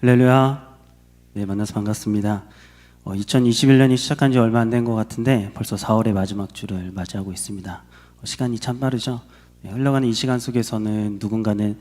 할렐루야. 네, 만나서 반갑습니다. 2021년이 시작한 지 얼마 안 된 것 같은데 벌써 4월의 마지막 주를 맞이하고 있습니다. 시간이 참 빠르죠. 네, 흘러가는 이 시간 속에서는 누군가는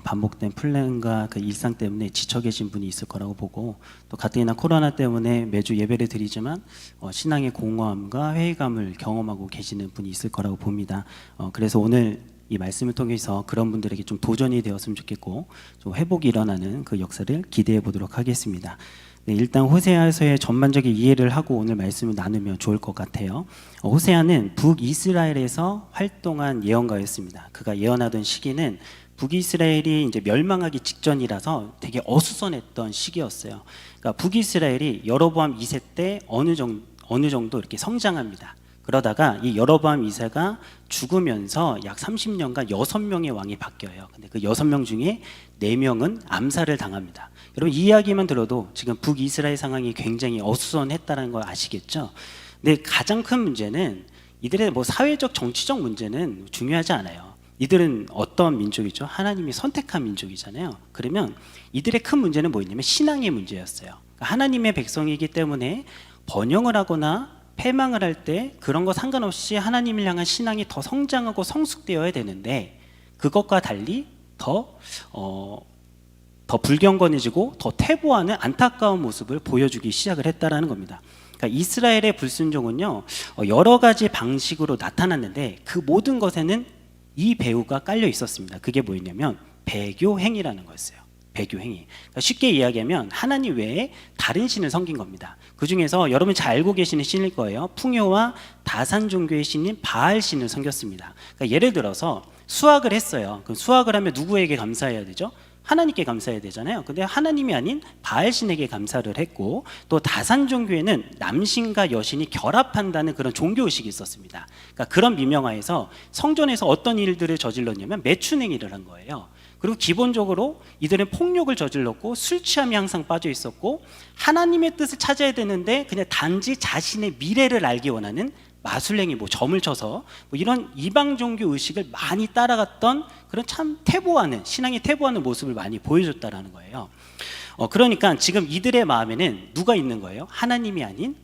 반복된 플랜과 그 일상 때문에 지쳐 계신 분이 있을 거라고 보고, 또 가뜩이나 코로나 때문에 매주 예배를 드리지만 신앙의 공허함과 회의감을 경험하고 계시는 분이 있을 거라고 봅니다. 그래서 오늘 이 말씀을 통해서 그런 분들에게 좀 도전이 되었으면 좋겠고, 좀 회복이 일어나는 그 역사를 기대해 보도록 하겠습니다. 네, 일단 호세아서의 전반적인 이해를 하고 오늘 말씀을 나누면 좋을 것 같아요. 호세아는 북이스라엘에서 활동한 예언가였습니다. 그가 예언하던 시기는 북이스라엘이 이제 멸망하기 직전이라서 되게 어수선했던 시기였어요. 그러니까 북이스라엘이 여로보암 2세 때 어느 정도 이렇게 성장합니다. 그러다가 이 여로보암 2세가 죽으면서 약 30년간 6명의 왕이 바뀌어요. 근데 그 6명 중에 4명은 암살을 당합니다. 여러분, 이 이야기만 들어도 지금 북이스라엘 상황이 굉장히 어수선했다는 걸 아시겠죠? 근데 가장 큰 문제는 이들의 사회적 정치적 문제는 중요하지 않아요. 이들은 어떤 민족이죠? 하나님이 선택한 민족이잖아요. 그러면 이들의 큰 문제는 뭐였냐면 신앙의 문제였어요. 그러니까 하나님의 백성이기 때문에 번영을 하거나 패망을 할 때 그런 거 상관없이 하나님을 향한 신앙이 더 성장하고 성숙되어야 되는데, 그것과 달리 더 불경건해지고 더 퇴보하는 안타까운 모습을 보여주기 시작을 했다라는 겁니다. 그러니까 이스라엘의 불순종은요, 여러 가지 방식으로 나타났는데 그 모든 것에는 이 배후가 깔려 있었습니다. 그게 뭐였냐면 배교행위라는 거였어요. 배교행위. 그러니까 쉽게 이야기하면 하나님 외에 다른 신을 섬긴 겁니다. 그 중에서 여러분 잘 알고 계시는 신일 거예요. 풍요와 다산 종교의 신인 바알 신을 섬겼습니다. 그러니까 예를 들어서 수학을 했어요. 그럼 수학을 하면 누구에게 감사해야 되죠? 하나님께 감사해야 되잖아요. 근데 하나님이 아닌 바알 신에게 감사를 했고, 또 다산 종교에는 남신과 여신이 결합한다는 그런 종교의식이 있었습니다. 그러니까 그런 미명하에서 성전에서 어떤 일들을 저질렀냐면 매춘행위를 한 거예요. 그리고 기본적으로 이들은 폭력을 저질렀고 술 취함이 항상 빠져 있었고, 하나님의 뜻을 찾아야 되는데 그냥 단지 자신의 미래를 알기 원하는 마술행위, 점을 쳐서 이런 이방 종교 의식을 많이 따라갔던 그런 참 퇴보하는, 신앙이 퇴보하는 모습을 많이 보여줬다라는 거예요. 그러니까 지금 이들의 마음에는 누가 있는 거예요? 하나님이 아닌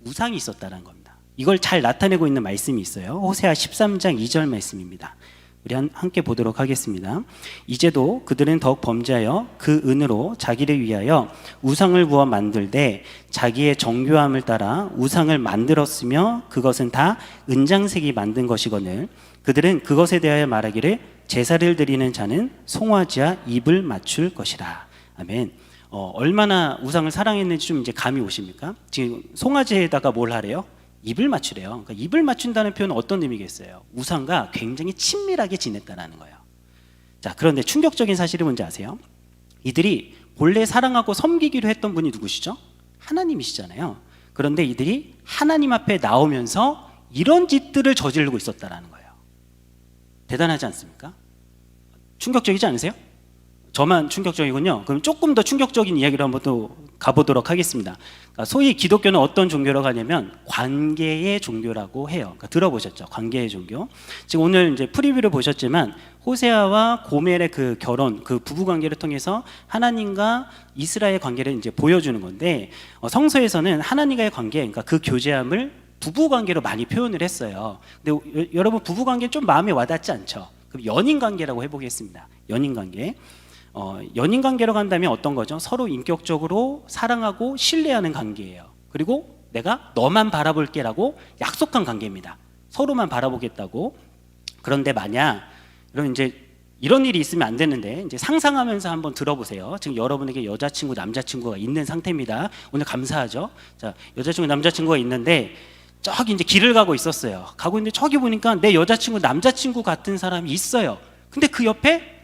우상이 있었다는 겁니다. 이걸 잘 나타내고 있는 말씀이 있어요. 호세아 13장 2절 말씀입니다. 우리 함께 보도록 하겠습니다. 이제도 그들은 더욱 범죄하여 그 은으로 자기를 위하여 우상을 부어 만들되 자기의 정교함을 따라 우상을 만들었으며 그것은 다 은장색이 만든 것이거늘 그들은 그것에 대하여 말하기를 제사를 드리는 자는 송아지와 입을 맞출 것이라. 아멘. 얼마나 우상을 사랑했는지 좀 이제 감이 오십니까? 지금 송아지에다가 뭘 하래요? 입을 맞추래요. 그러니까 입을 맞춘다는 표현은 어떤 의미겠어요? 우상과 굉장히 친밀하게 지냈다는 거예요. 자, 그런데 충격적인 사실이 뭔지 아세요? 이들이 본래 사랑하고 섬기기로 했던 분이 누구시죠? 하나님이시잖아요. 그런데 이들이 하나님 앞에 나오면서 이런 짓들을 저지르고 있었다는 거예요. 대단하지 않습니까? 충격적이지 않으세요? 저만 충격적이군요. 그럼 조금 더 충격적인 이야기로 한번 또 가보도록 하겠습니다. 소위 기독교는 어떤 종교라고 하냐면 관계의 종교라고 해요. 그러니까 들어보셨죠? 관계의 종교. 지금 오늘 이제 프리뷰를 보셨지만 호세아와 고멜의 그 결혼, 그 부부 관계를 통해서 하나님과 이스라엘 관계를 이제 보여주는 건데, 성서에서는 하나님과의 관계, 그러니까 그 교제함을 부부 관계로 많이 표현을 했어요. 근데 여러분, 부부 관계는 좀 마음에 와닿지 않죠? 그럼 연인 관계라고 해보겠습니다. 연인 관계. 연인 관계로 간다면 어떤 거죠? 서로 인격적으로 사랑하고 신뢰하는 관계예요. 그리고 내가 너만 바라볼게 라고 약속한 관계입니다. 서로만 바라보겠다고. 그런데 만약 이런 일이 있으면 안 되는데 이제 상상하면서 한번 들어보세요. 지금 여러분에게 여자친구, 남자친구가 있는 상태입니다. 오늘 감사하죠. 자, 여자친구, 남자친구가 있는데 저기 이제 길을 가고 있었어요. 가고 있는데 저기 보니까 내 여자친구, 남자친구 같은 사람이 있어요. 근데 그 옆에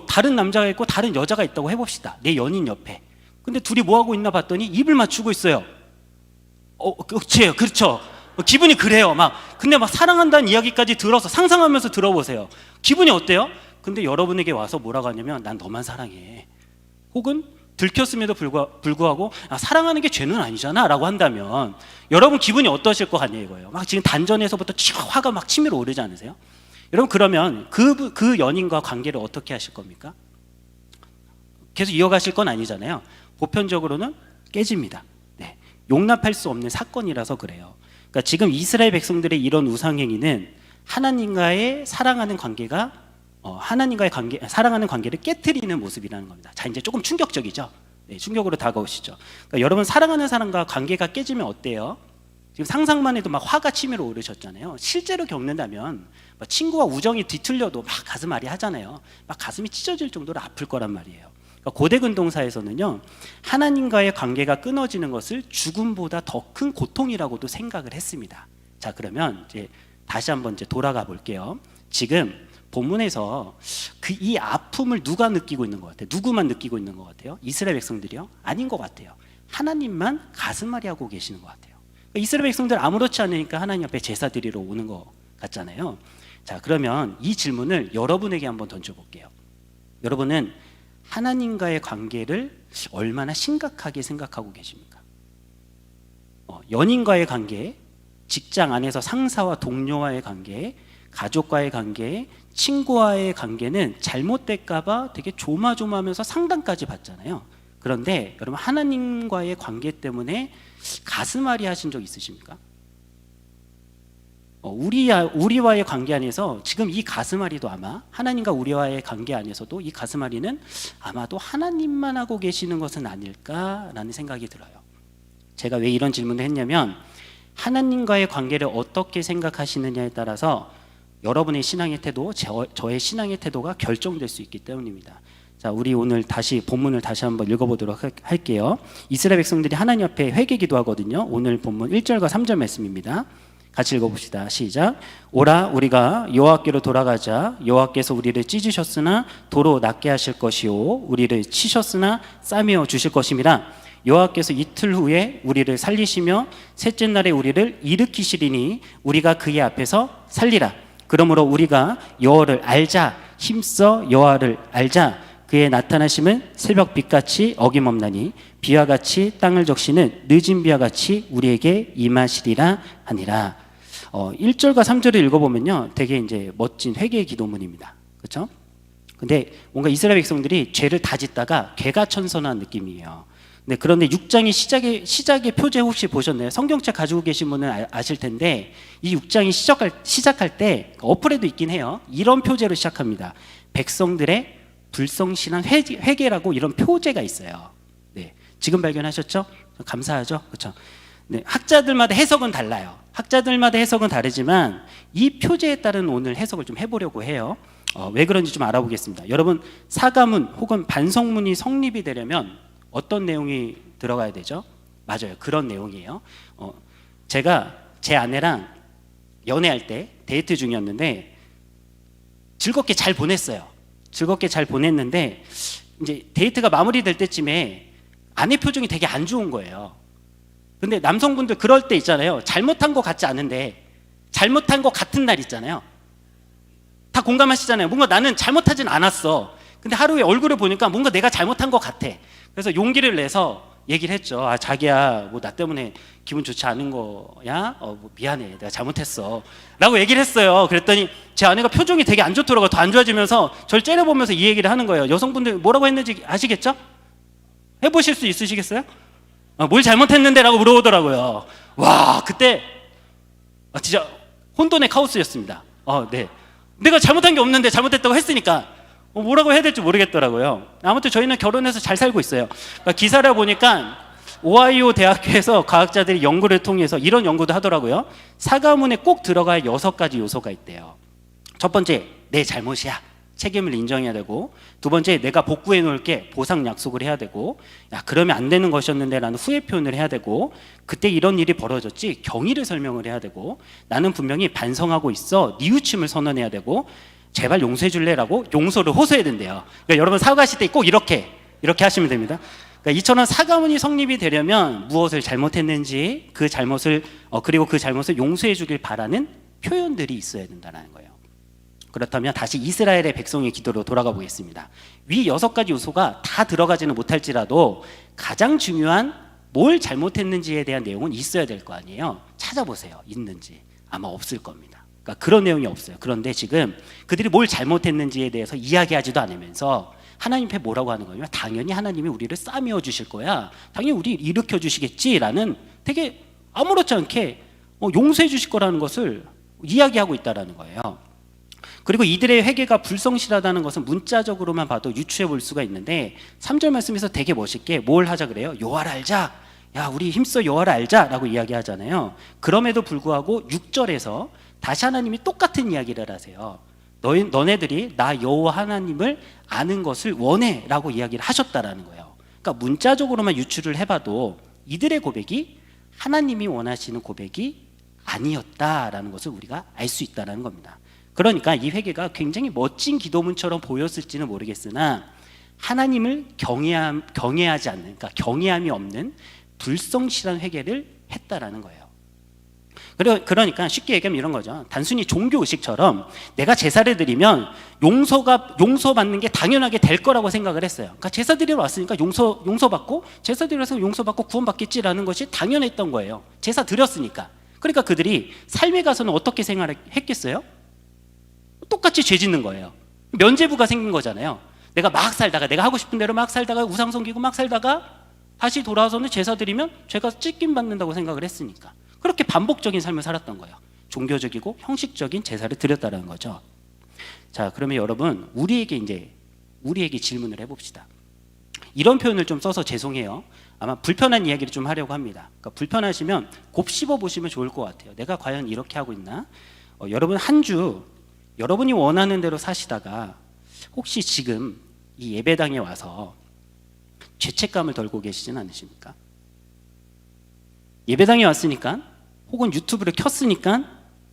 다른 남자가 있고 다른 여자가 있다고 해봅시다. 내 연인 옆에. 근데 둘이 뭐 하고 있나 봤더니 입을 맞추고 있어요. 그렇죠. 기분이 그래요. 근데 사랑한다는 이야기까지 들어서 상상하면서 들어보세요. 기분이 어때요? 근데 여러분에게 와서 뭐라고 하냐면 난 너만 사랑해. 혹은 들켰음에도 불구하고 사랑하는 게 죄는 아니잖아 라고 한다면 여러분 기분이 어떠실 것 같냐 이거예요. 지금 단전에서부터 화가 치밀어 오르지 않으세요? 여러분, 그러면 그 연인과 관계를 어떻게 하실 겁니까? 계속 이어가실 건 아니잖아요. 보편적으로는 깨집니다. 네. 용납할 수 없는 사건이라서 그래요. 그러니까 지금 이스라엘 백성들의 이런 우상행위는 하나님과의 사랑하는 관계가 사랑하는 관계를 깨트리는 모습이라는 겁니다. 자, 이제 조금 충격적이죠. 네, 충격으로 다가오시죠. 그러니까 여러분, 사랑하는 사람과 관계가 깨지면 어때요? 지금 상상만 해도 막 화가 치밀어 오르셨잖아요. 실제로 겪는다면 친구와 우정이 뒤틀려도 막 가슴 아리 하잖아요. 막 가슴이 찢어질 정도로 아플 거란 말이에요. 그러니까 고대 근동사에서는요, 하나님과의 관계가 끊어지는 것을 죽음보다 더 큰 고통이라고도 생각을 했습니다. 자, 그러면 이제 다시 한번 이제 돌아가 볼게요. 지금 본문에서 이 아픔을 누가 느끼고 있는 것 같아요? 누구만 느끼고 있는 것 같아요? 이스라엘 백성들이요? 아닌 것 같아요. 하나님만 가슴앓이 하고 계시는 것 같아요. 그러니까 이스라엘 백성들 아무렇지 않으니까 하나님 앞에 제사 드리러 오는 것 같잖아요. 자, 그러면 이 질문을 여러분에게 한번 던져볼게요. 여러분은 하나님과의 관계를 얼마나 심각하게 생각하고 계십니까? 연인과의 관계, 직장 안에서 상사와 동료와의 관계, 가족과의 관계, 친구와의 관계는 잘못될까봐 되게 조마조마하면서 상담까지 받잖아요. 그런데 여러분, 하나님과의 관계 때문에 가슴앓이 하신 적 있으십니까? 우리와의 관계 안에서 지금 이 가슴앓이도 아마 하나님과 우리와의 관계 안에서도 이 가슴앓이는 아마도 하나님만 하고 계시는 것은 아닐까라는 생각이 들어요. 제가 왜 이런 질문을 했냐면, 하나님과의 관계를 어떻게 생각하시느냐에 따라서 여러분의 신앙의 태도, 저의 신앙의 태도가 결정될 수 있기 때문입니다. 자, 우리 오늘 다시 본문을 다시 한번 읽어보도록 할게요. 이스라엘 백성들이 하나님 앞에 회개 기도하거든요. 오늘 본문 1절과 3절 말씀입니다. 같이 읽어봅시다. 시작. 오라, 우리가 여호와께로 돌아가자. 여호와께서 우리를 찢으셨으나 도로 낫게 하실 것이요, 우리를 치셨으나 싸매어 주실 것임이라. 여호와께서 이틀 후에 우리를 살리시며 셋째 날에 우리를 일으키시리니 우리가 그의 앞에서 살리라. 그러므로 우리가 여호와를 알자. 힘써 여호와를 알자. 그의 나타나심은 새벽빛같이 어김없나니 비와 같이 땅을 적시는 늦은 비와 같이 우리에게 임하시리라 하니라. 1절과 3절을 읽어보면요, 되게 이제 멋진 회개의 기도문입니다. 그렇죠? 근데 뭔가 이스라엘 백성들이 죄를 다 짓다가 개가천선한 느낌이에요. 네, 그런데 6장의 시작의 표제 혹시 보셨나요? 성경책 가지고 계신 분은 아실 텐데, 이 6장이 시작할 때 어플에도 있긴 해요. 이런 표제로 시작합니다. 백성들의 불성실한 회개라고 이런 표제가 있어요. 네, 지금 발견하셨죠? 감사하죠? 그렇죠? 네, 학자들마다 해석은 달라요. 학자들마다 해석은 다르지만 이 표제에 따른 오늘 해석을 좀 해보려고 해요. 왜 그런지 좀 알아보겠습니다. 여러분, 사가문 혹은 반성문이 성립이 되려면 어떤 내용이 들어가야 되죠? 맞아요, 그런 내용이에요. 제가 제 아내랑 연애할 때 데이트 중이었는데 즐겁게 잘 보냈어요. 즐겁게 잘 보냈는데 이제 데이트가 마무리될 때쯤에 아내 표정이 되게 안 좋은 거예요. 근데 남성분들 그럴 때 있잖아요. 잘못한 것 같지 않은데 잘못한 것 같은 날 있잖아요. 다 공감하시잖아요. 뭔가 나는 잘못하진 않았어. 근데 하루에 얼굴을 보니까 뭔가 내가 잘못한 것 같아. 그래서 용기를 내서 얘기를 했죠. 아, 자기야, 뭐 나 때문에 기분 좋지 않은 거야? 뭐 미안해, 내가 잘못했어 라고 얘기를 했어요. 그랬더니 제 아내가 표정이 되게 안 좋더라고요. 더 안 좋아지면서 저를 째려보면서 이 얘기를 하는 거예요. 여성분들 뭐라고 했는지 아시겠죠? 해보실 수 있으시겠어요? 뭘 잘못했는데? 라고 물어보더라고요. 와, 그때 진짜 혼돈의 카오스였습니다. 네, 내가 잘못한 게 없는데 잘못했다고 했으니까 뭐라고 해야 될지 모르겠더라고요. 아무튼 저희는 결혼해서 잘 살고 있어요. 그러니까 기사를 보니까 오하이오 대학교에서 과학자들이 연구를 통해서 이런 연구도 하더라고요. 사과문에 꼭 들어가야 6가지 요소가 있대요. 첫 번째, 내 잘못이야. 책임을 인정해야 되고, 두 번째, 내가 복구해 놓을게. 보상 약속을 해야 되고, 야, 그러면 안 되는 것이었는데 라는 후회 표현을 해야 되고, 그때 이런 일이 벌어졌지 경위를 설명을 해야 되고, 나는 분명히 반성하고 있어. 뉘우침을 선언해야 되고, 제발 용서해 줄래라고 용서를 호소해야 된대요. 그러니까 여러분, 사과하실 때 꼭 이렇게 하시면 됩니다. 그러니까 이처럼 사과문이 성립이 되려면 무엇을 잘못했는지 그 잘못을 그리고 그 잘못을 용서해 주길 바라는 표현들이 있어야 된다는 거예요. 그렇다면 다시 이스라엘의 백성의 기도로 돌아가 보겠습니다. 위 6가지 요소가 다 들어가지는 못할지라도 가장 중요한 뭘 잘못했는지에 대한 내용은 있어야 될 거 아니에요. 찾아보세요. 있는지. 아마 없을 겁니다. 그러니까 그런 내용이 없어요. 그런데 지금 그들이 뭘 잘못했는지에 대해서 이야기하지도 않으면서 하나님 앞에 뭐라고 하는 거냐면 당연히 하나님이 우리를 싸매어 주실 거야. 당연히 우리 일으켜 주시겠지라는 되게 아무렇지 않게 용서해 주실 거라는 것을 이야기하고 있다라는 거예요. 그리고 이들의 회개가 불성실하다는 것은 문자적으로만 봐도 유추해 볼 수가 있는데 3절 말씀에서 되게 멋있게 뭘 하자 그래요? 여호와를 알자. 야, 우리 힘써 여호와를 알자라고 이야기하잖아요. 그럼에도 불구하고 6절에서 다시 하나님이 똑같은 이야기를 하세요. 너네들이 나 여호와 하나님을 아는 것을 원해라고 이야기를 하셨다라는 거예요. 그러니까 문자적으로만 유추를 해봐도 이들의 고백이 하나님이 원하시는 고백이 아니었다라는 것을 우리가 알 수 있다는 겁니다. 그러니까 이 회개가 굉장히 멋진 기도문처럼 보였을지는 모르겠으나 하나님을 경외하지 않는, 그러니까 경외함이 없는 불성실한 회개를 했다라는 거예요. 그러니까 쉽게 얘기하면 이런 거죠. 단순히 종교 의식처럼 내가 제사를 드리면 용서받는 게 당연하게 될 거라고 생각을 했어요. 그러니까 제사 드리러 왔으니까 용서받고 제사 드려서 용서받고 구원받겠지라는 것이 당연했던 거예요. 제사 드렸으니까. 그러니까 그들이 삶에 가서는 어떻게 생활했겠어요? 똑같이 죄 짓는 거예요. 면죄부가 생긴 거잖아요. 내가 막 살다가 내가 하고 싶은 대로 막 살다가 우상 섬기고 막 살다가 다시 돌아와서는 제사 드리면 죄가 찢김 받는다고 생각을 했으니까 그렇게 반복적인 삶을 살았던 거예요. 종교적이고 형식적인 제사를 드렸다는 거죠. 자, 그러면 여러분 우리에게 질문을 해봅시다. 이런 표현을 좀 써서 죄송해요. 아마 불편한 이야기를 좀 하려고 합니다. 그러니까 불편하시면 곱씹어 보시면 좋을 것 같아요. 내가 과연 이렇게 하고 있나? 여러분 한 주 여러분이 원하는 대로 사시다가 혹시 지금 이 예배당에 와서 죄책감을 덜고 계시진 않으십니까? 예배당에 왔으니까 혹은 유튜브를 켰으니까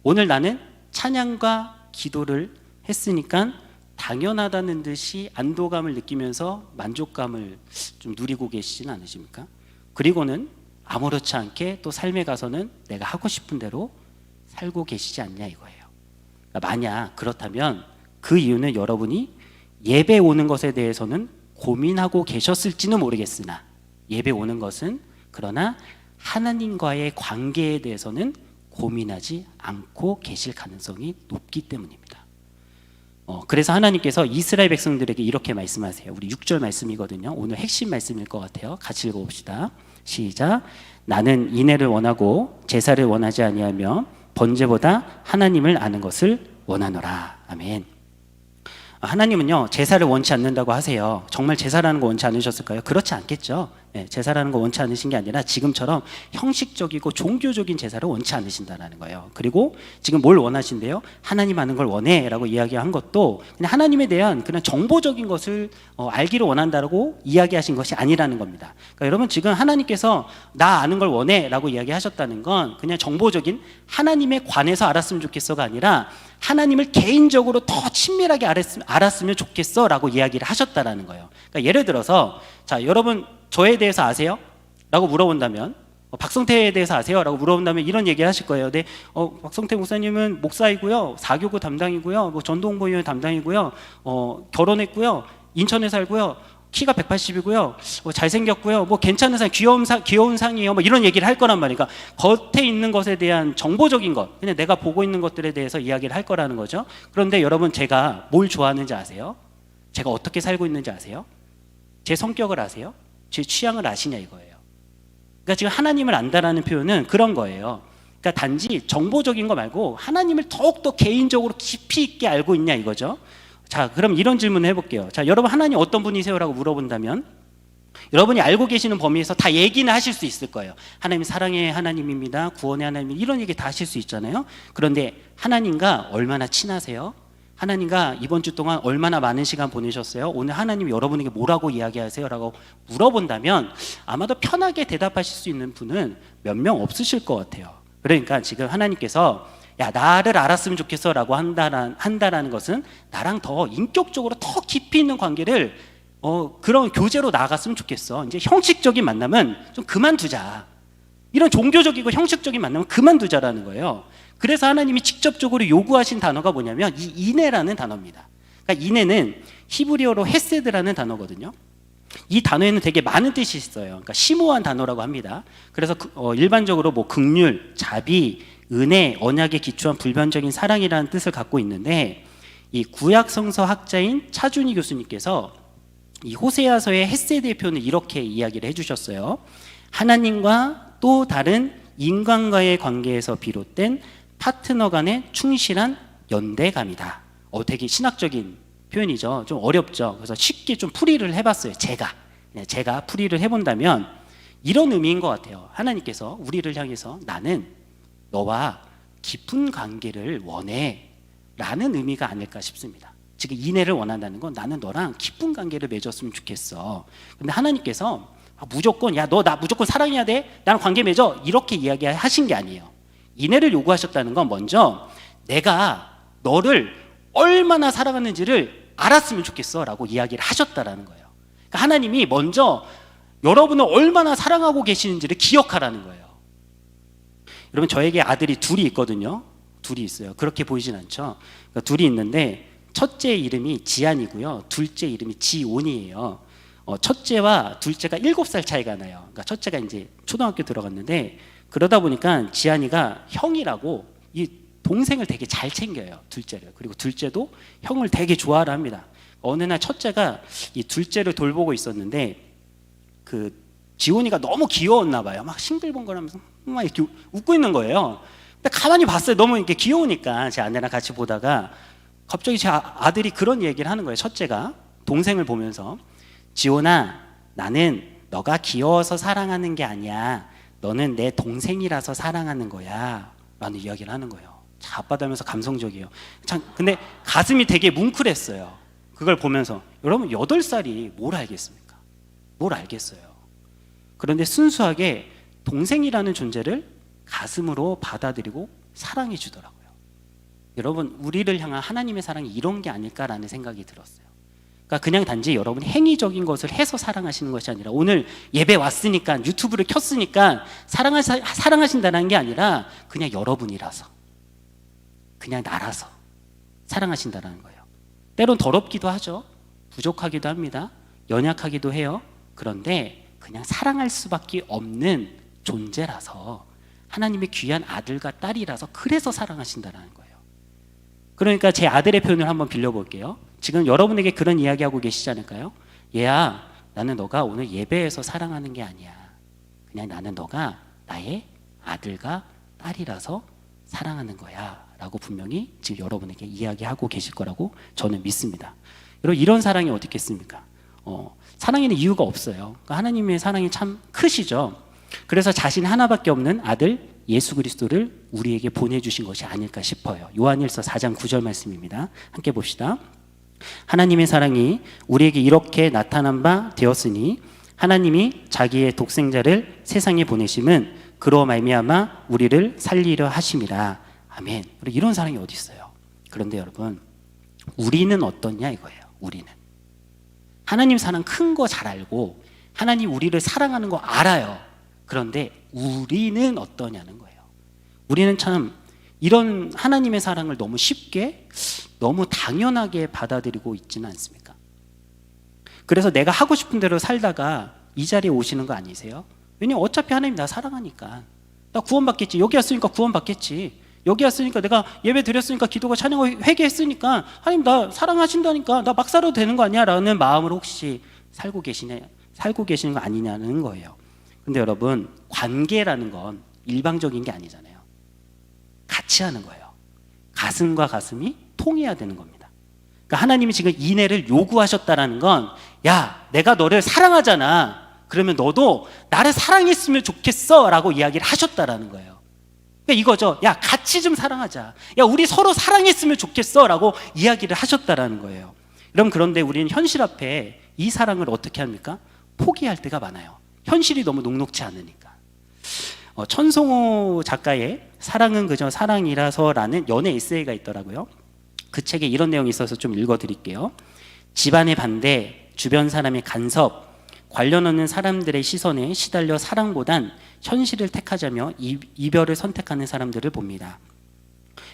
오늘 나는 찬양과 기도를 했으니까 당연하다는 듯이 안도감을 느끼면서 만족감을 좀 누리고 계시진 않으십니까? 그리고는 아무렇지 않게 또 삶에 가서는 내가 하고 싶은 대로 살고 계시지 않냐 이거예요. 그러니까 만약 그렇다면 그 이유는 여러분이 예배 오는 것에 대해서는 고민하고 계셨을지는 모르겠으나 예배 오는 것은 그러나 하나님과의 관계에 대해서는 고민하지 않고 계실 가능성이 높기 때문입니다. 그래서 하나님께서 이스라엘 백성들에게 이렇게 말씀하세요. 우리 6절 말씀이거든요. 오늘 핵심 말씀일 것 같아요. 같이 읽어봅시다. 시작. 나는 인애를 원하고 제사를 원하지 아니하며 번제보다 하나님을 아는 것을 원하노라. 아멘. 하나님은요 제사를 원치 않는다고 하세요. 정말 제사라는 거 원치 않으셨을까요? 그렇지 않겠죠. 제사라는 거 원치 않으신 게 아니라 지금처럼 형식적이고 종교적인 제사를 원치 않으신다는 거예요. 그리고 지금 뭘 원하신대요? 하나님 아는 걸 원해라고 이야기한 것도 그냥 하나님에 대한 그냥 정보적인 것을 알기를 원한다고 이야기하신 것이 아니라는 겁니다. 그러니까 여러분 지금 하나님께서 나 아는 걸 원해라고 이야기하셨다는 건 그냥 정보적인 하나님에 관해서 알았으면 좋겠어가 아니라 하나님을 개인적으로 더 친밀하게 알았으면 좋겠어라고 이야기를 하셨다라는 거예요. 그러니까 예를 들어서 자 여러분 저에 대해서 아세요? 라고 물어본다면 박성태에 대해서 아세요? 라고 물어본다면 이런 얘기를 하실 거예요. 네, 박성태 목사님은 목사이고요, 사교구 담당이고요, 뭐 전도홍보위원 담당이고요, 결혼했고요, 인천에 살고요, 키가 180이고요, 잘생겼고요, 뭐 괜찮은 상, 귀여운 상이에요, 뭐 이런 얘기를 할 거란 말이니까 겉에 있는 것에 대한 정보적인 것, 그냥 내가 보고 있는 것들에 대해서 이야기를 할 거라는 거죠. 그런데 여러분 제가 뭘 좋아하는지 아세요? 제가 어떻게 살고 있는지 아세요? 제 성격을 아세요? 제 취향을 아시냐 이거예요. 그러니까 지금 하나님을 안다라는 표현은 그런 거예요. 그러니까 단지 정보적인 거 말고 하나님을 더욱더 개인적으로 깊이 있게 알고 있냐 이거죠. 자, 그럼 이런 질문을 해볼게요. 자, 여러분 하나님 어떤 분이세요? 라고 물어본다면 여러분이 알고 계시는 범위에서 다 얘기는 하실 수 있을 거예요. 하나님 사랑의 하나님입니다. 구원의 하나님 이런 얘기 다 하실 수 있잖아요. 그런데 하나님과 얼마나 친하세요? 하나님과 이번 주 동안 얼마나 많은 시간 보내셨어요? 오늘 하나님이 여러분에게 뭐라고 이야기하세요? 라고 물어본다면 아마도 편하게 대답하실 수 있는 분은 몇 명 없으실 것 같아요. 그러니까 지금 하나님께서 야 나를 알았으면 좋겠어 라고 한다라는 것은 나랑 더 인격적으로 더 깊이 있는 관계를 그런 교제로 나아갔으면 좋겠어. 이제 형식적인 만남은 좀 그만두자. 이런 종교적이고 형식적인 만남은 그만두자라는 거예요. 그래서 하나님이 직접적으로 요구하신 단어가 뭐냐면 이 인애라는 단어입니다. 그러니까 인애는 히브리어로 헤세드라는 단어거든요. 이 단어에는 되게 많은 뜻이 있어요. 그러니까 심오한 단어라고 합니다. 그래서 일반적으로 뭐 긍휼, 자비, 은혜, 언약에 기초한 불변적인 사랑이라는 뜻을 갖고 있는데 이 구약 성서 학자인 차준희 교수님께서 이 호세아서의 헷세 대표는 이렇게 이야기를 해주셨어요. 하나님과 또 다른 인간과의 관계에서 비롯된 파트너 간의 충실한 연대감이다. 되게 신학적인 표현이죠. 좀 어렵죠. 그래서 쉽게 좀 풀이를 해봤어요. 제가 풀이를 해본다면 이런 의미인 것 같아요. 하나님께서 우리를 향해서 나는 너와 깊은 관계를 원해 라는 의미가 아닐까 싶습니다. 지금 인애를 원한다는 건 나는 너랑 깊은 관계를 맺었으면 좋겠어. 근데 하나님께서 무조건 야 너 나 무조건 사랑해야 돼, 나랑 관계 맺어, 이렇게 이야기하신 게 아니에요. 인애를 요구하셨다는 건 먼저 내가 너를 얼마나 사랑하는지를 알았으면 좋겠어 라고 이야기를 하셨다라는 거예요. 그러니까 하나님이 먼저 여러분을 얼마나 사랑하고 계시는지를 기억하라는 거예요. 여러분, 저에게 아들이 둘이 있거든요. 둘이 있어요. 그렇게 보이진 않죠. 그러니까 둘이 있는데 첫째 이름이 지안이고요, 둘째 이름이 지온이에요. 첫째와 둘째가 7살 차이가 나요. 그러니까 첫째가 이제 초등학교 들어갔는데, 그러다 보니까 지안이가 형이라고 이 동생을 되게 잘 챙겨요, 둘째를. 그리고 둘째도 형을 되게 좋아를 합니다. 어느 날 첫째가 이 둘째를 돌보고 있었는데 그 지온이가 너무 귀여웠나 봐요. 막 싱글벙글하면서 막 이렇게 웃고 있는 거예요. 근데 가만히 봤어요. 너무 이렇게 귀여우니까. 제 아내랑 같이 보다가 갑자기 제 아들이 그런 얘기를 하는 거예요. 첫째가 동생을 보면서, 지온아, 나는 너가 귀여워서 사랑하는 게 아니야, 너는 내 동생이라서 사랑하는 거야 라는 이야기를 하는 거예요. 자, 아빠다면서 감성적이에요. 참, 근데 가슴이 되게 뭉클했어요. 그걸 보면서. 여러분, 8살이 뭘 알겠습니까? 뭘 알겠어요. 그런데 순수하게 동생이라는 존재를 가슴으로 받아들이고 사랑해 주더라고요. 여러분, 우리를 향한 하나님의 사랑이 이런 게 아닐까라는 생각이 들었어요. 그러니까 그냥 단지 여러분이 행위적인 것을 해서 사랑하시는 것이 아니라, 오늘 예배 왔으니까, 유튜브를 켰으니까 사랑하신다는 게 아니라 그냥 여러분이라서, 그냥 나라서 사랑하신다는 거예요. 때론 더럽기도 하죠. 부족하기도 합니다. 연약하기도 해요. 그런데 그냥 사랑할 수밖에 없는 존재라서, 하나님의 귀한 아들과 딸이라서, 그래서 사랑하신다는 거예요. 그러니까 제 아들의 표현을 한번 빌려볼게요. 지금 여러분에게 그런 이야기하고 계시지 않을까요? 얘야, 나는 너가 오늘 예배에서 사랑하는 게 아니야. 그냥 나는 너가 나의 아들과 딸이라서 사랑하는 거야 라고 분명히 지금 여러분에게 이야기하고 계실 거라고 저는 믿습니다. 여러분, 이런 사랑이 어디 있겠습니까? 사랑에는 이유가 없어요. 그러니까 하나님의 사랑이 참 크시죠. 그래서 자신 하나밖에 없는 아들 예수 그리스도를 우리에게 보내주신 것이 아닐까 싶어요. 요한일서 4장 9절 말씀입니다. 함께 봅시다. 하나님의 사랑이 우리에게 이렇게 나타난 바 되었으니, 하나님이 자기의 독생자를 세상에 보내심은 그로 말미암아 우리를 살리려 하심이라. 아멘. 이런 사랑이 어디 있어요? 그런데 여러분, 우리는 어떠냐 이거예요. 우리는 하나님 사랑 큰 거 잘 알고, 하나님 우리를 사랑하는 거 알아요. 그런데 우리는 어떠냐는 거예요. 우리는 참 이런 하나님의 사랑을 너무 쉽게, 너무 당연하게 받아들이고 있지는 않습니까? 그래서 내가 하고 싶은 대로 살다가 이 자리에 오시는 거 아니세요? 왜냐면 어차피 하나님 나 사랑하니까. 나 구원받겠지. 여기 왔으니까 구원받겠지. 여기 왔으니까, 내가 예배 드렸으니까, 기도가 찬양하고 회개했으니까 하나님 나 사랑하신다니까 나 막 살아도 되는 거 아니야 라는 마음으로 혹시 살고 계시는 거 아니냐는 거예요. 근데 여러분, 관계라는 건 일방적인 게 아니잖아요. 같이 하는 거예요. 가슴과 가슴이 통해야 되는 겁니다. 그러니까 하나님이 지금 인애를 요구하셨다라는 건, 야, 내가 너를 사랑하잖아. 그러면 너도 나를 사랑했으면 좋겠어 라고 이야기를 하셨다라는 거예요. 그러니까 이거죠. 야, 같이 좀 사랑하자. 야, 우리 서로 사랑했으면 좋겠어 라고 이야기를 하셨다라는 거예요. 여러분, 그런데 우리는 현실 앞에 이 사랑을 어떻게 합니까? 포기할 때가 많아요. 현실이 너무 녹록지 않으니까. 천성호 작가의 사랑은 그저 사랑이라서라는 연애 에세이가 있더라고요. 그 책에 이런 내용이 있어서 좀 읽어드릴게요. 집안의 반대, 주변 사람의 간섭, 관련 없는 사람들의 시선에 시달려 사랑보단 현실을 택하자며 이별을 선택하는 사람들을 봅니다.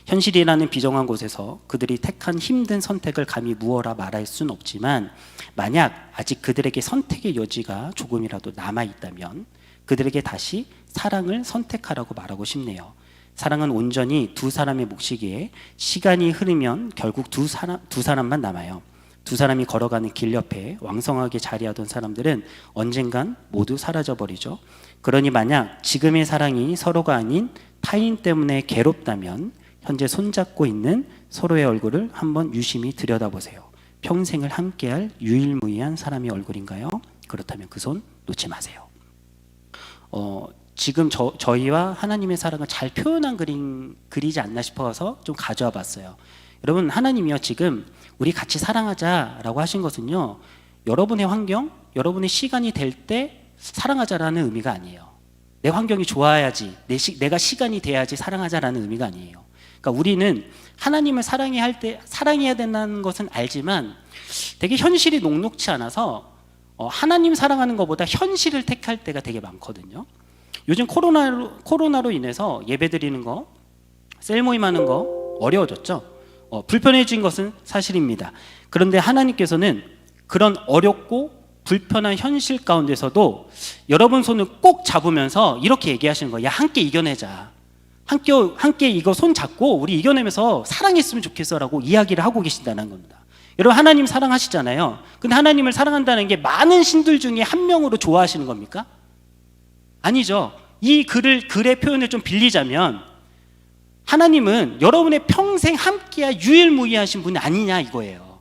현실이라는 비정한 곳에서 그들이 택한 힘든 선택을 감히 무어라 말할 수는 없지만, 만약 아직 그들에게 선택의 여지가 조금이라도 남아있다면 그들에게 다시 사랑을 선택하라고 말하고 싶네요. 사랑은 온전히 두 사람의 몫이기에 시간이 흐르면 결국 두 사람만 남아요. 두 사람이 걸어가는 길 옆에 왕성하게 자리하던 사람들은 언젠간 모두 사라져버리죠. 그러니 만약 지금의 사랑이 서로가 아닌 타인 때문에 괴롭다면 현재 손잡고 있는 서로의 얼굴을 한번 유심히 들여다보세요. 평생을 함께할 유일무이한 사람의 얼굴인가요? 그렇다면 그 손 놓지 마세요. 지금 저희와 하나님의 사랑을 잘 표현한 그리지 않나 싶어서 좀 가져와 봤어요. 여러분, 하나님이요 지금 우리 같이 사랑하자라고 하신 것은요, 여러분의 환경, 여러분의 시간이 될 때 사랑하자라는 의미가 아니에요. 내 환경이 좋아야지, 내가 시간이 돼야지 사랑하자라는 의미가 아니에요. 그러니까 우리는 하나님을 사랑해야 된다는 것은 알지만 되게 현실이 녹록치 않아서 하나님 사랑하는 것보다 현실을 택할 때가 되게 많거든요. 요즘 코로나로 인해서 예배 드리는 거, 셀 모임 하는 거 어려워졌죠. 불편해진 것은 사실입니다. 그런데 하나님께서는 그런 어렵고 불편한 현실 가운데서도 여러분 손을 꼭 잡으면서 이렇게 얘기하시는 거예요. 야, 함께 이겨내자. 함께 이거 손 잡고 우리 이겨내면서 사랑했으면 좋겠어라고 이야기를 하고 계신다는 겁니다. 여러분, 하나님 사랑하시잖아요. 근데 하나님을 사랑한다는 게 많은 신들 중에 한 명으로 좋아하시는 겁니까? 아니죠. 이 글의 표현을 좀 빌리자면 하나님은 여러분의 평생 함께할 유일무이하신 분이 아니냐 이거예요.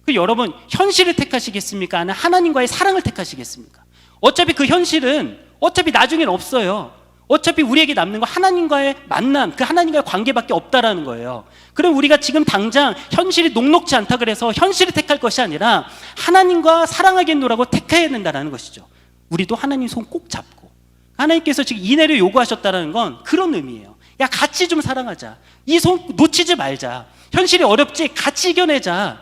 그 여러분, 현실을 택하시겠습니까? 아니면 하나님과의 사랑을 택하시겠습니까? 어차피 그 현실은 어차피 나중엔 없어요. 어차피 우리에게 남는 거 하나님과의 만남, 그 하나님과의 관계밖에 없다라는 거예요. 그럼 우리가 지금 당장 현실이 녹록지 않다 그래서 현실을 택할 것이 아니라 하나님과 사랑하겠노라고 택해야 된다는 것이죠. 우리도 하나님 손 꼭 잡고, 하나님께서 지금 인애를 요구하셨다는 건 그런 의미예요. 야, 같이 좀 사랑하자. 이 손 놓치지 말자. 현실이 어렵지, 같이 이겨내자.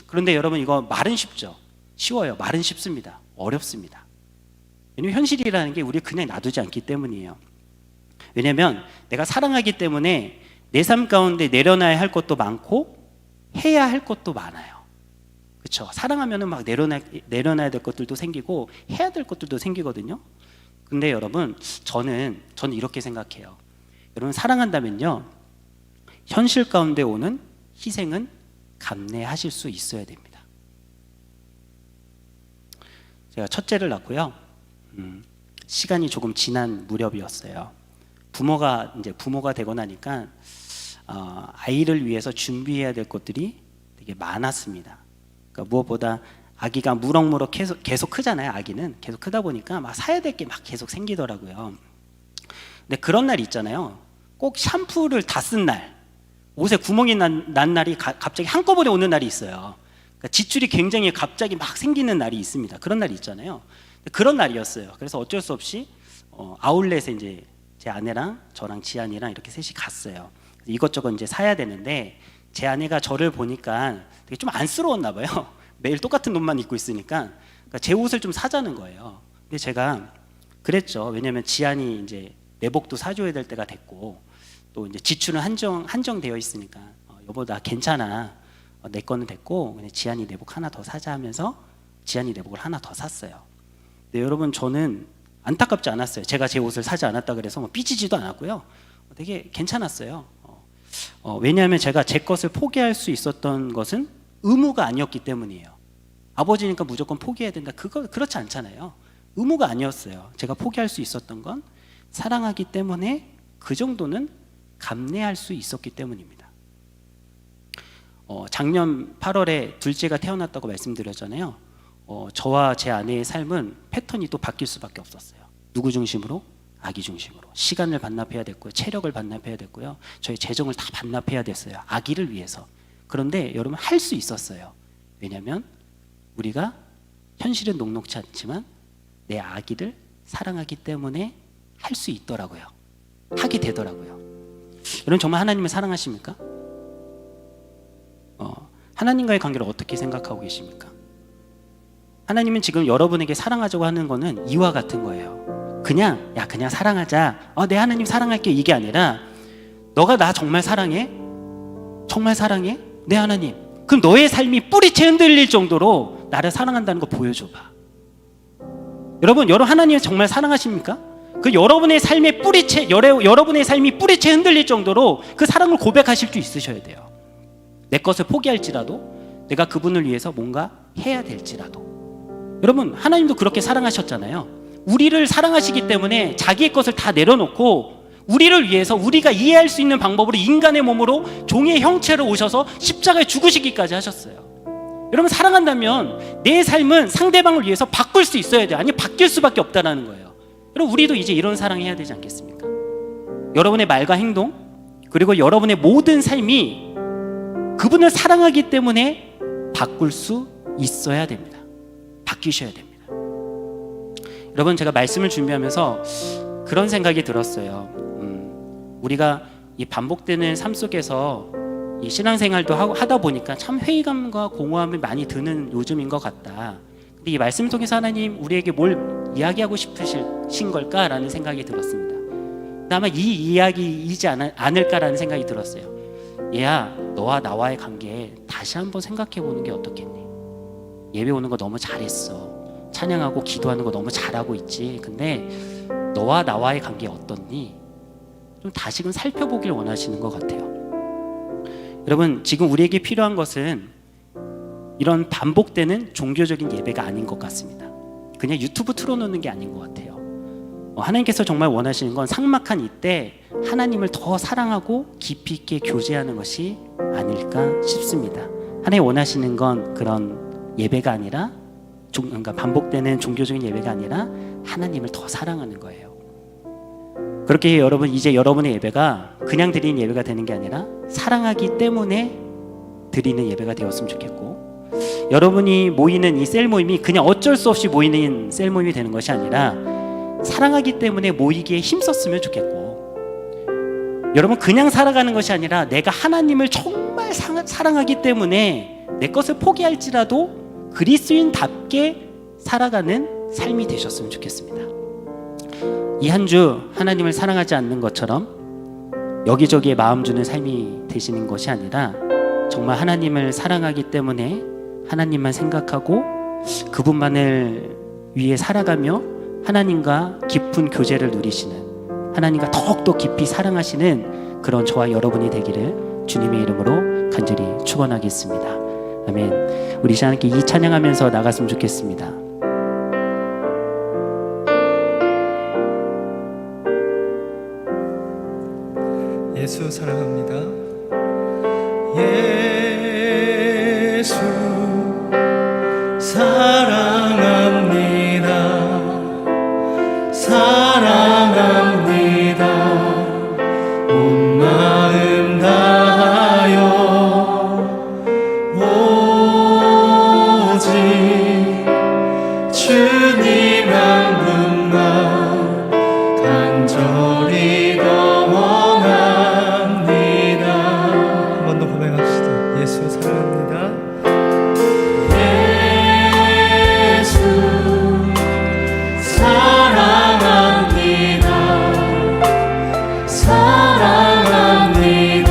그런데 여러분, 이거 말은 쉽죠. 쉬워요. 말은 쉽습니다. 어렵습니다. 왜냐하면 현실이라는 게 우리 그냥 놔두지 않기 때문이에요. 왜냐하면 내가 사랑하기 때문에 내 삶 가운데 내려놔야 할 것도 많고 해야 할 것도 많아요. 그렇죠? 사랑하면은 막 내려놔야 될 것들도 생기고 해야 될 것들도 생기거든요. 근데 여러분, 저는 이렇게 생각해요. 여러분, 사랑한다면요, 현실 가운데 오는 희생은 감내하실 수 있어야 됩니다. 제가 첫째를 낳고요, 시간이 조금 지난 무렵이었어요. 부모가 되고 나니까 아이를 위해서 준비해야 될 것들이 되게 많았습니다. 그러니까 무엇보다 아기가 무럭무럭 계속 크잖아요. 아기는 계속 크다 보니까 막 사야 될 게 막 계속 생기더라고요. 근데 그런 날 있잖아요. 꼭 샴푸를 다 쓴 날, 옷에 구멍이 난 날이 갑자기 한꺼번에 오는 날이 있어요. 그러니까 지출이 굉장히 갑자기 막 생기는 날이 있습니다. 그런 날이 있잖아요. 그런 날이었어요. 그래서 어쩔 수 없이 아울렛에 이제 제 아내랑 저랑 지안이랑 이렇게 셋이 갔어요. 이것저것 이제 사야 되는데 제 아내가 저를 보니까 되게 좀 안쓰러웠나 봐요. 매일 똑같은 옷만 입고 있으니까. 그러니까 제 옷을 좀 사자는 거예요. 근데 제가 그랬죠. 왜냐하면 지안이 이제 내복도 사줘야 될 때가 됐고, 또 이제 지출은 한정되어 있으니까 여보 나 괜찮아, 내 거는 됐고 그냥 지안이 내복 하나 더 사자 하면서 지안이 내복을 하나 더 샀어요. 근데 여러분, 저는 안타깝지 않았어요. 제가 제 옷을 사지 않았다 그래서 삐지지도 않았고요. 되게 괜찮았어요. 왜냐하면 제가 제 것을 포기할 수 있었던 것은 의무가 아니었기 때문이에요. 아버지니까 무조건 포기해야 된다, 그렇지 않잖아요. 의무가 아니었어요. 제가 포기할 수 있었던 건 사랑하기 때문에 그 정도는 감내할 수 있었기 때문입니다. 작년 8월에 둘째가 태어났다고 말씀드렸잖아요. 저와 제 아내의 삶은 패턴이 또 바뀔 수밖에 없었어요. 누구 중심으로? 아기 중심으로. 시간을 반납해야 됐고요, 체력을 반납해야 됐고요, 저희 재정을 다 반납해야 됐어요. 아기를 위해서. 그런데 여러분, 할 수 있었어요. 왜냐하면 우리가 현실은 녹록치 않지만 내 아기를 사랑하기 때문에 할 수 있더라고요. 하게 되더라고요. 여러분, 정말 하나님을 사랑하십니까? 하나님과의 관계를 어떻게 생각하고 계십니까? 하나님은 지금 여러분에게 사랑하자고 하는 거는 이와 같은 거예요. 그냥 사랑하자, 내 하나님 사랑할게, 이게 아니라 너가 나 정말 사랑해? 정말 사랑해? 내 하나님, 그럼 너의 삶이 뿌리채 흔들릴 정도로 나를 사랑한다는 거 보여줘봐. 여러분 하나님 정말 사랑하십니까? 그 여러분의 삶이 뿌리채 흔들릴 정도로 그 사랑을 고백하실 수 있으셔야 돼요. 내 것을 포기할지라도 내가 그분을 위해서 뭔가 해야 될지라도. 여러분, 하나님도 그렇게 사랑하셨잖아요. 우리를 사랑하시기 때문에 자기의 것을 다 내려놓고 우리를 위해서 우리가 이해할 수 있는 방법으로 인간의 몸으로 종의 형체로 오셔서 십자가에 죽으시기까지 하셨어요. 여러분, 사랑한다면 내 삶은 상대방을 위해서 바꿀 수 있어야 돼요. 아니, 바뀔 수밖에 없다는 거예요. 여러분, 우리도 이제 이런 사랑해야 되지 않겠습니까? 여러분의 말과 행동, 그리고 여러분의 모든 삶이 그분을 사랑하기 때문에 바꿀 수 있어야 됩니다. 바뀌셔야 됩니다. 여러분, 제가 말씀을 준비하면서 그런 생각이 들었어요. 우리가 이 반복되는 삶 속에서 이 신앙생활도 하다 보니까 참 회의감과 공허함이 많이 드는 요즘인 것 같다. 근데 이 말씀을 통해서 하나님 우리에게 뭘 이야기하고 싶으신 걸까라는 생각이 들었습니다. 아마 이 이야기이지 않을까라는 생각이 들었어요. 얘야, 너와 나와의 관계 다시 한번 생각해 보는 게 어떻겠니? 예배 오는 거 너무 잘했어. 찬양하고 기도하는 거 너무 잘하고 있지. 근데 너와 나와의 관계 어떻니? 좀 다시금 살펴보길 원하시는 것 같아요. 여러분, 지금 우리에게 필요한 것은 이런 반복되는 종교적인 예배가 아닌 것 같습니다. 그냥 유튜브 틀어놓는 게 아닌 것 같아요. 하나님께서 정말 원하시는 건 삭막한 이때 하나님을 더 사랑하고 깊이 있게 교제하는 것이 아닐까 싶습니다. 하나님 원하시는 건 그런 예배가 아니라 그러니까 반복되는 종교적인 예배가 아니라 하나님을 더 사랑하는 거예요. 그렇게 여러분, 이제 여러분의 예배가 그냥 드리는 예배가 되는 게 아니라 사랑하기 때문에 드리는 예배가 되었으면 좋겠고, 여러분이 모이는 이 셀 모임이 그냥 어쩔 수 없이 모이는 셀 모임이 되는 것이 아니라 사랑하기 때문에 모이기에 힘썼으면 좋겠고, 여러분 그냥 살아가는 것이 아니라 내가 하나님을 정말 사랑하기 때문에 내 것을 포기할지라도 그리스도인답게 살아가는 삶이 되셨으면 좋겠습니다. 이 한 주 하나님을 사랑하지 않는 것처럼 여기저기에 마음 주는 삶이 되시는 것이 아니라 정말 하나님을 사랑하기 때문에 하나님만 생각하고 그분만을 위해 살아가며 하나님과 깊은 교제를 누리시는, 하나님과 더욱더 깊이 사랑하시는 그런 저와 여러분이 되기를 주님의 이름으로 간절히 축원하겠습니다. 아멘. 우리 시간 함께 이 찬양하면서 나갔으면 좋겠습니다. 예수 사랑합니다. 예수 사랑합니다. 사랑합니다. 온 마음 다하여 오직 주님 한 분만 간절히 더 원합니다. 한 번 더 고백합시다. 예수 사랑합니다. 예수 사랑합니다. 사랑합니다.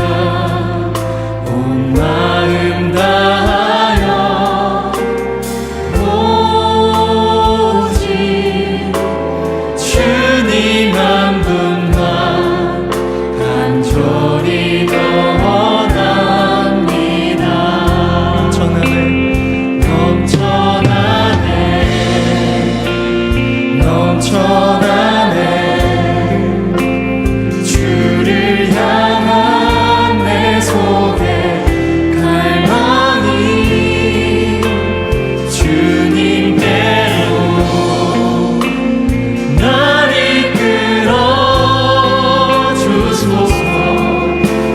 온 마음 다하여 오직 주님 한 분만 간절히 더 원합니다. 넘쳐나네 주를 향한 내 속에 갈망이 주님께로 날 이끌어 주소서.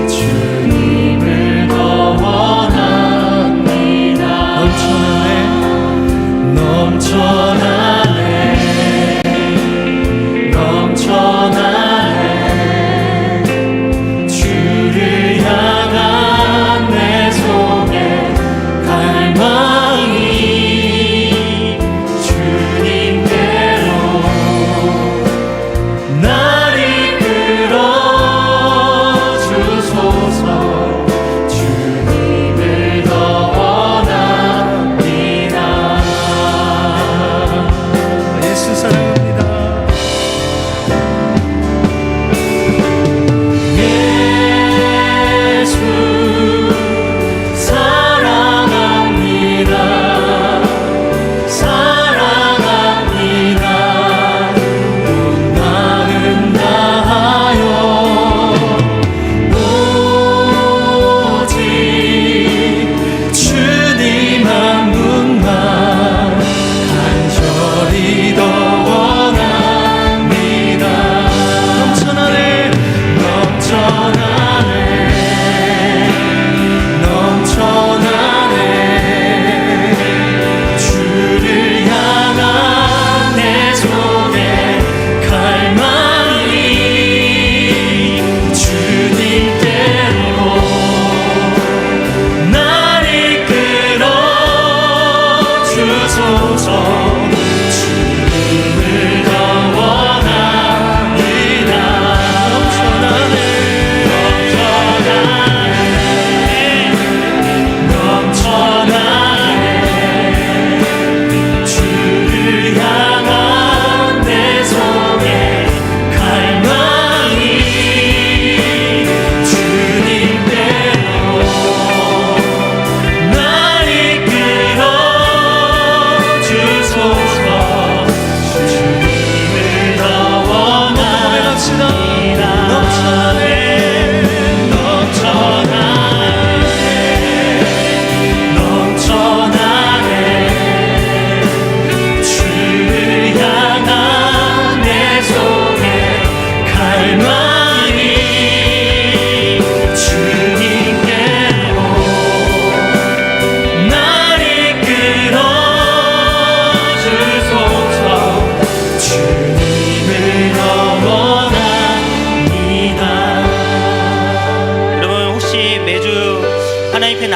주님을 더 원합니다. 넘쳐나네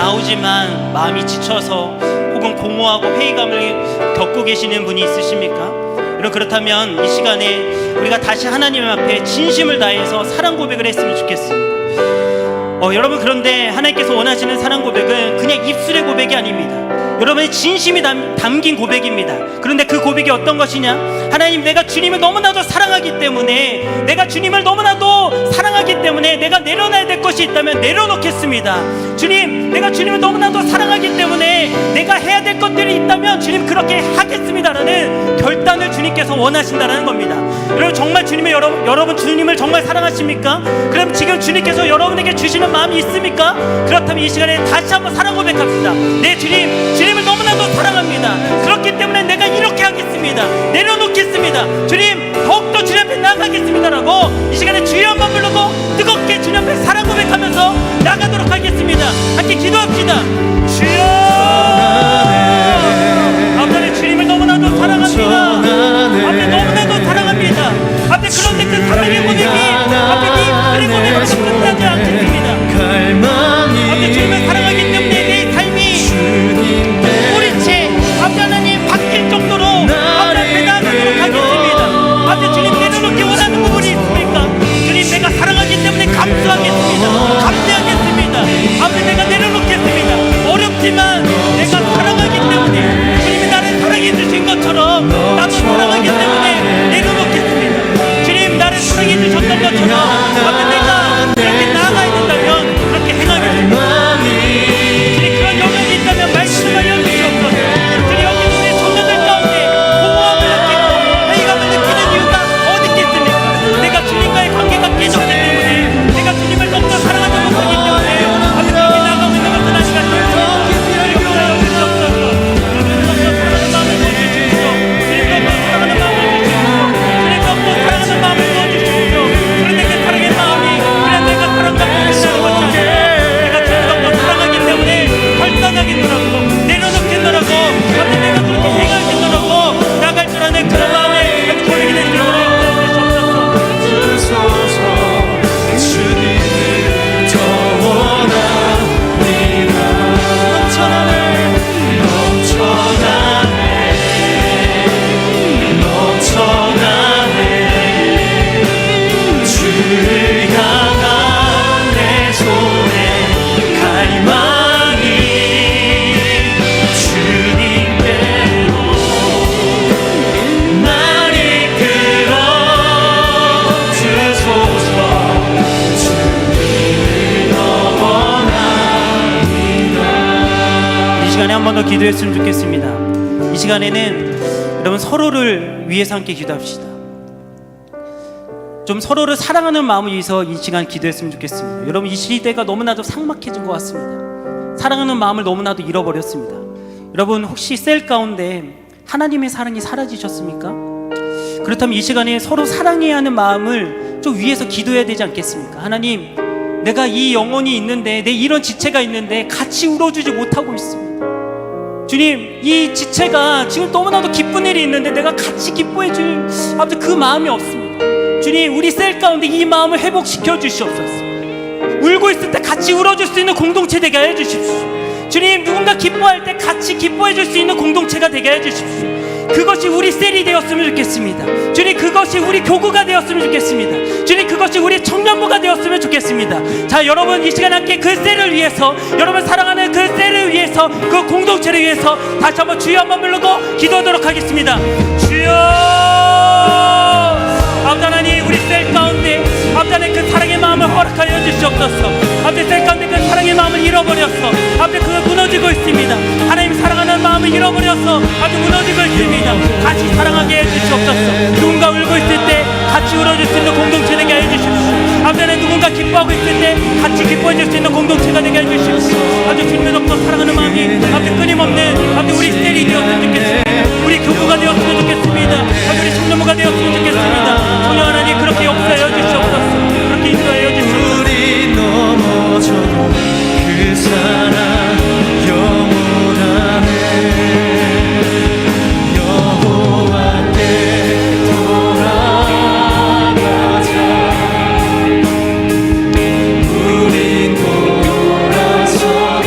나오지만 마음이 지쳐서 혹은 공허하고 회의감을 겪고 계시는 분이 있으십니까? 여러분, 그렇다면 이 시간에 우리가 다시 하나님 앞에 진심을 다해서 사랑 고백을 했으면 좋겠습니다. 여러분, 그런데 하나님께서 원하시는 사랑 고백은 그냥 입술의 고백이 아닙니다. 여러분의 진심이 담긴 고백입니다. 그런데 그 고백이 어떤 것이냐? 하나님, 내가 주님을 너무나도 사랑하기 때문에, 내가 주님을 너무나도 사랑하기 때문에 내가 내려놔야 될 것이 있다면 내려놓겠습니다. 주님, 내가 주님을 너무나도 사랑하기 때문에 내가 해야 될 것들이 있다면 주님 그렇게 하겠습니다라는 결단을 주님께서 원하신다는 겁니다. 여러분, 정말 주님의 여러분 주님을 정말 사랑하십니까? 그럼 지금 주님께서 여러분에게 주시는 마음이 있습니까? 그렇다면 이 시간에 다시 한번 사랑 고백합시다. 네, 주님을 너무나도 사랑합니다. 그렇기 때문에 내가 이렇게 하겠습니다. 내려놓겠습니다. 주님, 더욱더 주님 앞에 나가겠습니다라고 이 시간에 주여 한번 부르고 뜨겁게 주님 앞에 사랑 고백하면서 나가도록 하겠습니다. 함께 기도합시다. 주여, 아버지, 주님을 너무나도 사랑합니다. 아버지, 너무나도 사랑합니다. 아버지, 그런데 그 사랑의 고백이 아버지 이 고백으로 끝나지 않겠습니다. 아버지, 주님을 사랑하기 때문에 내 삶이 뿌리채 아버지 하나님 바뀔 정도로 아버지 앞에 나가도록 하겠습니다. 아버지, 주님 내려놓기 원하는 부분이 있습니까? 주님, 내가 사랑하기 때문에 감수하겠습니다. 감내하겠습니다. 아버지, 내가 내려놓겠습니다. 어렵지만 내가 사랑하기 때문에 주님이 나를 사랑해 주신 것처럼 나도 사랑하기 때문에 내려놓겠습니다. 주님, 나를 사랑해 주셨던 것처럼 아버지, 내가 그렇게 나아가야 된다면 그렇게 행하겠습니다. 주님, 그런 영역이 있다면 말씀하여 주시옵소서. 주님, 여기 우리 청년들 가운데 공허함을 느끼고 회의감을 느끼는 이유가 어디 있겠습니까? 내가 주님과의 관계가 깨졌기 때문에, 내가 주님을 너무나 사랑하지 못하기 때문에 아버지, 여기 나가고 있는 것은 아니가 되었습니다. 주님, 역사여 주시옵소서. 주님, 사랑하는 마음을 보여주십시오. 주님, 사랑하는 마음을 주십시오. 주님, 사랑하는 마음을 보여주십시오. 그런데 그 사랑의 마음이 그냥 내가 사랑받고 있다는 것이 아니라 내가 주님과 사랑하기 때문에 결단하겠노라고, 내려놓겠노라고, 아버지, 내가 그렇게 행하겠노라고 나갈 줄 아는 그런 마음에 아주 고백이 된 줄 한 번 더 기도했으면 좋겠습니다. 이 시간에는 여러분 서로를 위해서 함께 기도합시다. 좀 서로를 사랑하는 마음을 위해서 이 시간 기도했으면 좋겠습니다. 여러분, 이 시대가 너무나도 삭막해진 것 같습니다. 사랑하는 마음을 너무나도 잃어버렸습니다. 여러분, 혹시 셀 가운데 하나님의 사랑이 사라지셨습니까? 그렇다면 이 시간에 서로 사랑해야 하는 마음을 좀 위해서 기도해야 되지 않겠습니까? 하나님, 내가 이 영혼이 있는데, 내 이런 지체가 있는데 같이 울어주지 못하고 있습니다. 주님, 이 지체가 지금 너무나도 기쁜 일이 있는데 내가 같이 기뻐해 줄 아버지 그 마음이 없습니다. 주님, 우리 셀 가운데 이 마음을 회복시켜 주시옵소서. 울고 있을 때 같이 울어줄 수 있는 공동체 되게 해 주십시오. 주님, 누군가 기뻐할 때 같이 기뻐해 줄 수 있는 공동체가 되게 해 주십시오. 그것이 우리 셀이 되었으면 좋겠습니다. 주님, 그것이 우리 교구가 되었으면 좋겠습니다. 주님, 그것이 우리 청년부가 되었으면 좋겠습니다. 자, 여러분, 이 시간 함께 그 셀을 위해서, 여러분 사랑하는 그 셀을 위해서, 그 공동체를 위해서 다시 한번 주여 한번 부르고 기도하도록 하겠습니다. 주여, 아버지 하나님, 우리 셀 가운데 아버지 하나님 그 사랑의 마음을 허락하여 주시옵소서. 아버지, 셀 가운데 그 사랑의 마음을 잃어버렸어. 아버지, 그거 무너지고 있습니다. 하나님 사랑하는 마음을 잃어버려서 아주 무너지고 있습니다. 같이 사랑하게 해주시옵소서. 누군가 울고 있을 때 같이 울어줄 수 있는 공동체 되게 해주십시오. 아버지 하나님, 누군가 기뻐하고 있을 때 같이 기뻐해줄 수 있는 공동체가 되게 해주십시오. 아주 주님의 너무나 사랑하는 마음이 아주 끊임없는 아주 우리 셀이 되었으면 좋겠습니다. 우리 교구가 되었으면 좋겠습니다. 아주 우리 청년부가 되었으면 좋겠습니다. 성령 하나님, 그렇게 역사해 주시옵소서. 그렇게 인도하여 주시옵소서. 우리 넘어져도 그 사랑 영원하네. 여호와께 돌아가자. 우린 돌아서도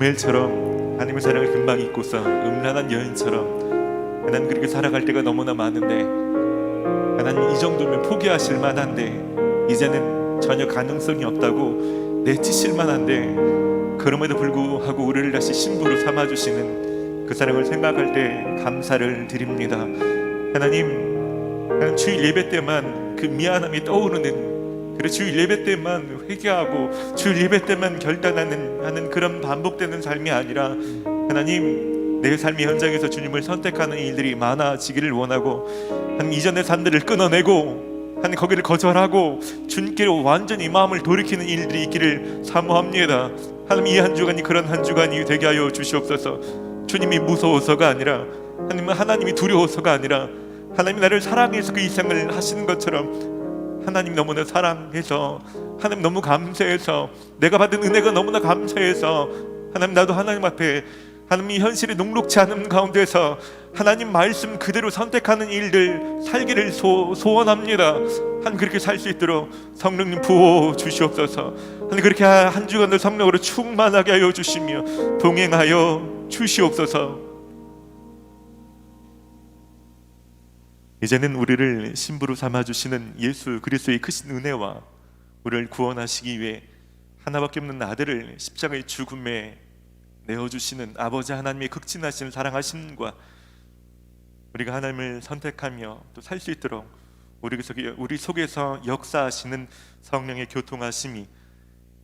고멜처럼 하나님의 사랑을 금방 잊고서 음란한 여인처럼 하나님 그렇게 살아갈 때가 너무나 많은데, 하나님 이 정도면 포기하실 만한데, 이제는 전혀 가능성이 없다고 내치실 만한데, 그럼에도 불구하고 우리를 다시 신부로 삼아주시는 그 사랑을 생각할 때 감사를 드립니다. 하나님 주일 예배 때만 그 미안함이 떠오르는, 그래 주일 예배 때만 회개하고 주일 예배 때만 결단하는 그런 반복되는 삶이 아니라, 하나님 내 삶의 현장에서 주님을 선택하는 일들이 많아지기를 원하고, 하나님 이전의 삶들을 끊어내고 하나님 거기를 거절하고 주님께로 완전히 마음을 돌이키는 일들이 있기를 사모합니다. 하나님 이 한 주간이 그런 한 주간이 되게 하여 주시옵소서. 주님이 무서워서가 아니라, 하나님이 두려워서가 아니라, 하나님이 나를 사랑해서 그 이상을 하시는 것처럼, 하나님 너무나 사랑해서, 하나님 너무 감사해서, 내가 받은 은혜가 너무나 감사해서, 하나님 나도 하나님 앞에 하나님이 현실이 녹록지 않은 가운데서 하나님 말씀 그대로 선택하는 일들 살기를 소원합니다. 하나님 그렇게 살 수 있도록 성령님 부어 주시옵소서. 하나님 그렇게 한 주간도 성령으로 충만하게 하여 주시며 동행하여 주시옵소서. 이제는 우리를 신부로 삼아주시는 예수 그리스도의 크신 은혜와 우리를 구원하시기 위해 하나밖에 없는 아들을 십자가의 죽음에 내어주시는 아버지 하나님의 극진하신 사랑하심과 우리가 하나님을 선택하며 또 살 수 있도록 우리 속에서 역사하시는 성령의 교통하심이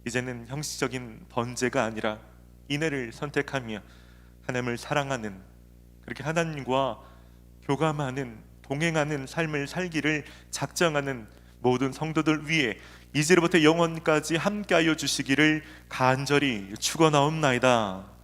이제는 형식적인 번제가 아니라 인애를 선택하며 하나님을 사랑하는, 그렇게 하나님과 교감하는, 동행하는 삶을 살기를 작정하는 모든 성도들 위해 이제로부터 영원까지 함께하여 주시기를 간절히 축원하옵나이다.